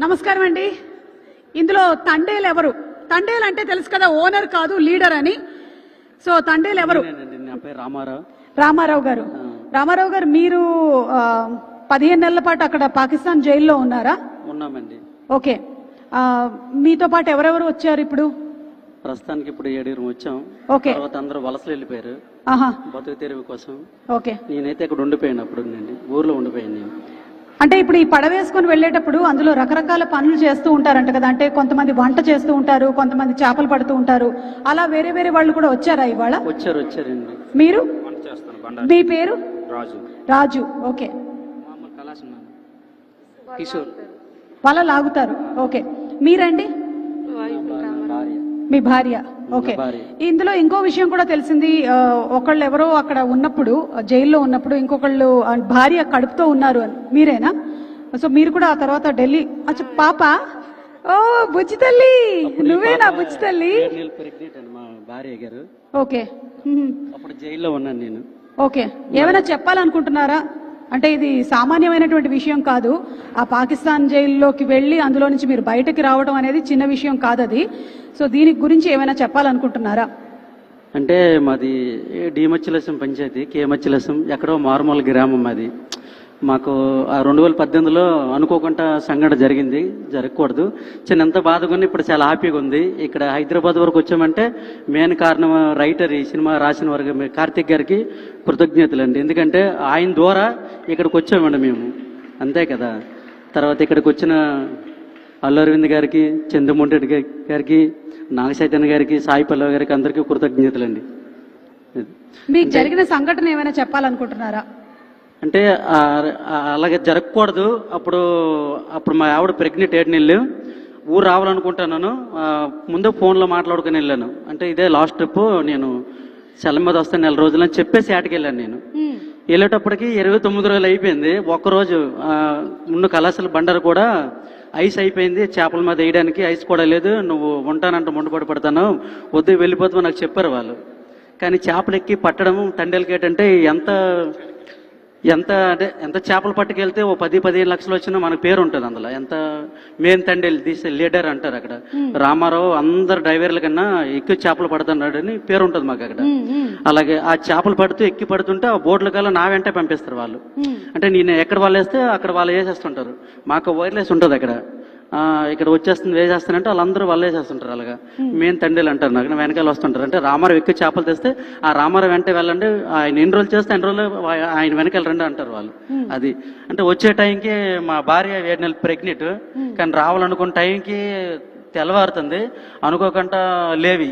నమస్కారం అండి. ఇందులో తండేలు ఎవరు? తండేలు అంటే తెలుసు కదా, ఓనర్ కాదు లీడర్ అని. సో తండేలు ఎవరు? నా పేరు రామారావు. రామారావు గారు. రామారావు గారు, మీరు 15 నెలల పాటు అక్కడ పాకిస్తాన్ జైల్లో ఉన్నారా? ఉన్నామండి. ఓకే. మీతో పాటు ఎవరెవరు వచ్చారు ఇప్పుడు? ప్రస్తుతానికి ఇప్పుడు 7 వచ్చాం. ఓకే. తర్వాత అందరూ వలసలు వెళ్ళిపోయారు బతుకు తెరువు కోసం. ఓకే. నేనైతే ఇక్కడ ఉండిపోయాను. అప్పుడు ఊర్లో ఉండిపోయాను నేను. అంటే ఇప్పుడు ఈ పడవేసుకొని వెళ్ళేటప్పుడు అందులో రకరకాల పనులు చేస్తూ ఉంటారంట కదా. అంటే కొంతమంది వంట చేస్తూ ఉంటారు, కొంతమంది చేపలు పడుతూ ఉంటారు. అలా వేరే వేరే వాళ్ళు కూడా వచ్చారా ఇవాళ? వచ్చారండి. మీరు? మీ పేరు? రాజు. రాజు. ఓకే. కిషోర్. వాళ్ళ లాగుతారు. ఓకే. మీరండి? మీ భార్య. ఓకే. ఇందులో ఇంకో విషయం కూడా తెలిసింది. ఒకళ్ళు ఎవరో అక్కడ ఉన్నప్పుడు, జైల్లో ఉన్నప్పుడు ఇంకొకళ్ళు భార్య కడుపుతో ఉన్నారు అని. మీరేనా? సో మీరు కూడా ఆ తర్వాత ఢిల్లీ. అచ్చా, పాప. ఓ బుజ్జి తల్లి, నువ్వేనా బుజ్జి తల్లి? మా భార్య గారు. ఓకే. అప్పుడు జైల్లో ఉన్నాను నేను. ఓకే. ఏమైనా చెప్పాలనుకుంటున్నారా? అంటే ఇది సామాన్యమైనటువంటి విషయం కాదు. ఆ పాకిస్తాన్ జైల్లోకి వెళ్ళి అందులో నుంచి మీరు బయటకి రావడం అనేది చిన్న విషయం కాదు అది. సో దీని గురించి ఏమైనా చెప్పాలనుకుంటున్నారా? అంటే మాది డిమచ్చిలసం పంచాయతీ, కేమచ్చిలసం, ఎక్కడో మారుమూల గ్రామం అది. మాకు ఆ 2018లో అనుకోకుండా సంఘటన జరిగింది. జరగకూడదు. ఎంత బాధగా ఉంది, ఇప్పుడు చాలా హ్యాపీగా ఉంది. ఇక్కడ హైదరాబాద్ వరకు వచ్చామంటే మెయిన్ కారణం రైటర్, ఈ సినిమా రాసిన వారికి కార్తిక్ గారికి కృతజ్ఞతలండి. ఎందుకంటే ఆయన ద్వారా ఇక్కడికి వచ్చామండి మేము, అంతే కదా. తర్వాత ఇక్కడికి వచ్చిన అల్లు అరవింద్ గారికి, చంద్రమోహన్ గారికి, నాగచైతన్య గారికి, సాయి పల్లవి గారికి అందరికీ కృతజ్ఞతలండి. మీకు జరిగిన సంఘటన ఏమైనా చెప్పాలనుకుంటున్నారా? అంటే అలాగే జరగకూడదు. అప్పుడు మా ఆవిడ ప్రెగ్నెంట్ 7 నెలలు. ఊరు రావాలనుకుంటున్నాను. ముందే ఫోన్లో మాట్లాడుకుని వెళ్ళాను. అంటే ఇదే లాస్ట్ ట్రిప్, నేను సెలవు మీద వస్తాను 4 రోజులు అని చెప్పేసి ఆటకి వెళ్ళాను. నేను వెళ్ళేటప్పటికి 29 రోజులు అయిపోయింది. ఒక్కరోజు ముందు కళాశాల బండరు కూడా ఐస్ అయిపోయింది. చేపల మీద వేయడానికి ఐస్ కూడా లేదు. నువ్వు ఉంటానంటే ముందుపడి పడతాను, వద్దు వెళ్ళిపోతావు నాకు చెప్పారు వాళ్ళు. కానీ చేపలు ఎక్కి పట్టడం తండేలకేట్ అంటే ఎంత చేపలు పట్టుకెళ్తే ఓ 10-15 లక్షలు వచ్చినా మనకు పేరు ఉంటుంది అందులో. ఎంత మెయిన్ తండేలు తీసే లీడర్ అంటారు అక్కడ. రామారావు అందరు డ్రైవర్ల కన్నా ఎక్కువ చేపలు పడుతున్నాడు అని పేరు ఉంటుంది మాకు అక్కడ. అలాగే ఆ చేపలు ఎక్కి పడుతుంటే ఆ బోట్ల కల్లా నా వెంటే పంపిస్తారు వాళ్ళు. అంటే నేను ఎక్కడ వాళ్ళు వేస్తే అక్కడ వాళ్ళు వేసేస్తుంటారు. మాకు వైర్లెస్ ఉంటుంది అక్కడ. ఇక్కడ వచ్చేస్తుంది వేసేస్తానంటే వాళ్ళందరూ వాళ్ళు వేసేస్తుంటారు. అలాగా మెయిన్ తండ్రిలు అంటారు. నాకు వెనకాల వస్తుంటారు. అంటే రామారావు ఎక్కువ చేపలు తెస్తే ఆ రామారావు వెంట వెళ్ళండి, ఆయన ఎన్ని రోజులు చేస్తే 2 రోజులు ఆయన వెనకాల రండి అంటారు వాళ్ళు. అది అంటే వచ్చే టైంకి మా భార్య 7 నెలలు ప్రెగ్నెంట్. కానీ రావాలనుకున్న టైంకి తెల్లవారుతుంది. అనుకోకుండా లేవి,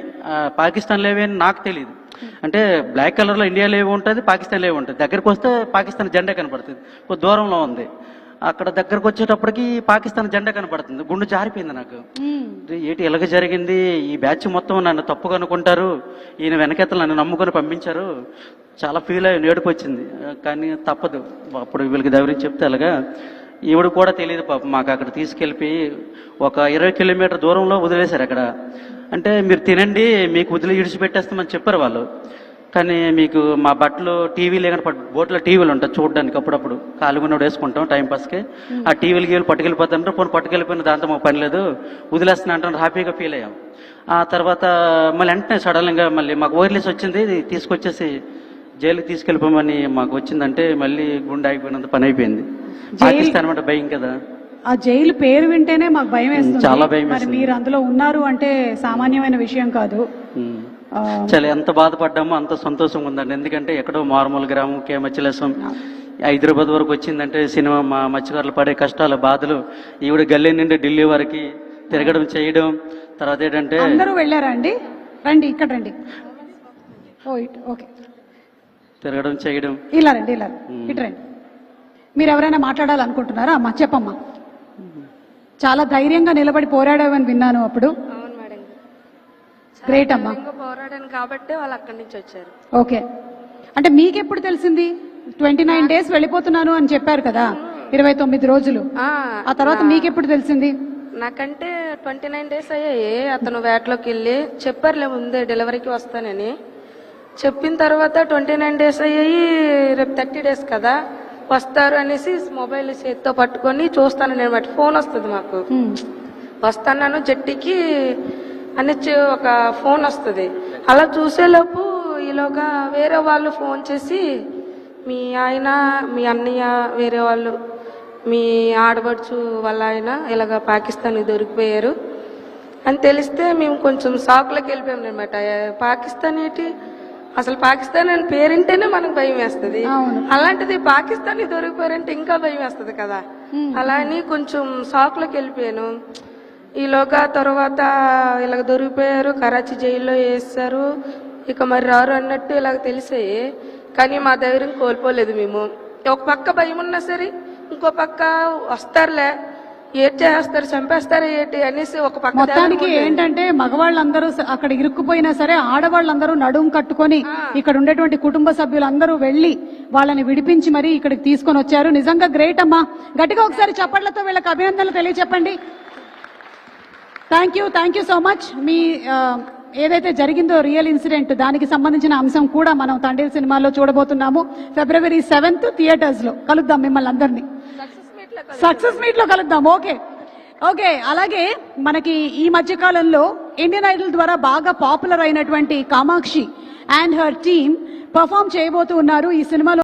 పాకిస్తాన్ లేవి అని నాకు తెలియదు. అంటే బ్లాక్ కలర్లో ఇండియా లేవి ఉంటుంది, పాకిస్తాన్ లేవి ఉంటుంది. దగ్గరకు వస్తే పాకిస్తాన్ జెండా కనపడుతుంది. కొద్ది దూరంలో ఉంది. అక్కడ దగ్గరకు వచ్చేటప్పటికి పాకిస్తాన్ జెండా కనపడుతుంది. గుండె జారిపోయింది నాకు. ఏంటి ఇలాగ జరిగింది? ఈ బ్యాచ్ మొత్తం నన్ను తప్పుగా అనుకుంటారు, ఈయన వెనకెత్తలు నన్ను నమ్ముకొని పంపించారు. చాలా ఫీల్ అయ్యి ఏడుపు వచ్చింది. కానీ తప్పదు. అప్పుడు వీళ్ళకి ధైర్యం చెప్తే అలాగా ఈవిడ కూడా తెలియదు పాప. మాకు అక్కడ తీసుకెళ్ళిపోయి ఒక 20 కిలోమీటర్ దూరంలో వదిలేశారు అక్కడ. అంటే మీరు తినండి, మీకు వదిలి ఇడిచిపెట్టేస్తామని చెప్పారు వాళ్ళు. కానీ మీకు మా బట్టలు టీవీ లేకుండా బోట్లో టీవీలు ఉంటాయి చూడడానికి. అప్పుడప్పుడు కాలుగున్నోడు వేసుకుంటాం టైంపాస్కి. ఆ టీవీలకి పట్టుకెళ్ళిపోతాంటారు. పోనీ పట్టుకెళ్ళిపోయిన దాంతో మాకు పని లేదు, వదిలేస్తున్నా అంటారు. హ్యాపీగా ఫీల్ అయ్యాం. ఆ తర్వాత మళ్ళీ వెంటనే సడన్గా మళ్ళీ మాకు వైర్లెస్ వచ్చింది. తీసుకొచ్చేసి జైలుకి తీసుకెళ్ళిపోమని మాకు వచ్చిందంటే మళ్ళీ గుండె ఆగిపోయినంత పని అయిపోయింది. పాకిస్తాన్ అంటే భయం కదా. ఆ జైలు పేరు వింటేనే మాకు భయం వేస్తుంది. చాలా భయం. మరి మీరు అందులో ఉన్నారు అంటే సామాన్యమైన విషయం కాదు. చాలా ఎంత బాధపడ్డామో అంత సంతోషంగా ఉందండి. ఎందుకంటే ఎక్కడో మారుమూల గ్రామం, కేమచ్చిలసం, హైదరాబాద్ వరకు వచ్చిందంటే సినిమా, మా మత్స్యకారులు పడే కష్టాలు, బాధలు. ఈవిడ గల్లీ నుండి ఢిల్లీ వరకు తిరగడం చేయడం. తర్వాత ఏంటంటే అందరూ వెళ్ళారా అండి? రండి, ఇక్కడ రండి. ఓకే. తిరగడం చేయడం. ఇలా రండి, ఇటు రండి. మీరు ఎవరైనా మాట్లాడాలనుకుంటున్నారా? అమ్మా చెప్పమ్మా. చాలా ధైర్యంగా నిలబడి పోరాడావని విన్నాను అప్పుడు. గ్రేట్ అమ్మా. పోరాడాను కాబట్టి వాళ్ళు అక్కడి నుంచి వచ్చారు. ఓకే. అంటే మీకెప్పుడు తెలిసింది? 29 డేస్ వెళ్ళిపోతున్నాను అని చెప్పారు కదా, 29 రోజులు. ఆ తర్వాత మీకెప్పుడు తెలిసింది? నాకంటే 29 డేస్ అయ్యాయి. అతను వేటలోకి వెళ్ళి చెప్పారులే ముందే డెలివరీకి వస్తానని. చెప్పిన తర్వాత 29 డేస్ అయ్యాయి. రేపు 30 డేస్ కదా, వస్తారు అనేసి మొబైల్ చేతితో పట్టుకొని చూస్తాను నేను బట్టి ఫోన్ వస్తుంది మాకు. వస్తాను జట్టికి అని ఒక ఫోన్ వస్తుంది. అలా చూసేలోపు ఈలోగా వేరే వాళ్ళు ఫోన్ చేసి మీ ఆయన మీ అన్నయ్య వేరే వాళ్ళు మీ ఆడబడుచు వాళ్ళ ఆయన ఇలాగ పాకిస్తాన్ దొరికిపోయారు అని తెలిస్తే మేము కొంచెం షాక్లోకి వెళ్ళిపోయాం అనమాట. పాకిస్తాన్ ఏంటి, అసలు పాకిస్తాన్ అని పేరింటేనే మనకు భయం వేస్తుంది, అలాంటిది పాకిస్తాన్ దొరికిపోయారంటే ఇంకా భయం వేస్తుంది కదా. అలా అని కొంచెం షాక్లోకి వెళ్ళిపోయాను. ఈలోగా తర్వాత ఇలాగ దొరికిపోయారు, కరాచీ జైల్లో వేస్తారు, ఇక మరి రారు అన్నట్టు ఇలాగ తెలిసాయి. కానీ మా ధైర్యం కోల్పోలేదు మేము. ఒక పక్క భయం ఉన్నా సరే ఇంకో పక్క వస్తారులే, ఏం చేస్తారు, చంపేస్తారు ఏంటి అనేసి ఒక పక్క. మొత్తానికి ఏంటంటే మగవాళ్ళందరూ అక్కడ ఇరుక్కుపోయినా సరే ఆడవాళ్ళందరూ నడుము కట్టుకొని ఇక్కడ ఉండేటువంటి కుటుంబ సభ్యులందరూ వెళ్లి వాళ్ళని విడిపించి మరి ఇక్కడికి తీసుకొని వచ్చారు. నిజంగా గ్రేట్ అమ్మా. గట్టిగా ఒకసారి చప్పట్లతో వీళ్ళకి అభినందనలు తెలియచెప్పండి. Thank you so much. మీ ఏదైతే జరిగిందో రియల్ ఇన్సిడెంట్ దానికి సంబంధించిన అంశం కూడా మనం తండేల్ సినిమాలో చూడబోతున్నాము. February 7th థియేటర్స్ లో కలుద్దాం మిమ్మల్ని అందరినీ. సక్సెస్ మీట్ లో కలుద్దాం. ఓకే. అలాగే మనకి ఈ మధ్య కాలంలో ఇండియన్ ఐడల్ ద్వారా బాగా పాపులర్ అయినటువంటి Kamakshi and her team perform చేయబోతూ ఉన్నారు ఈ సినిమాలో.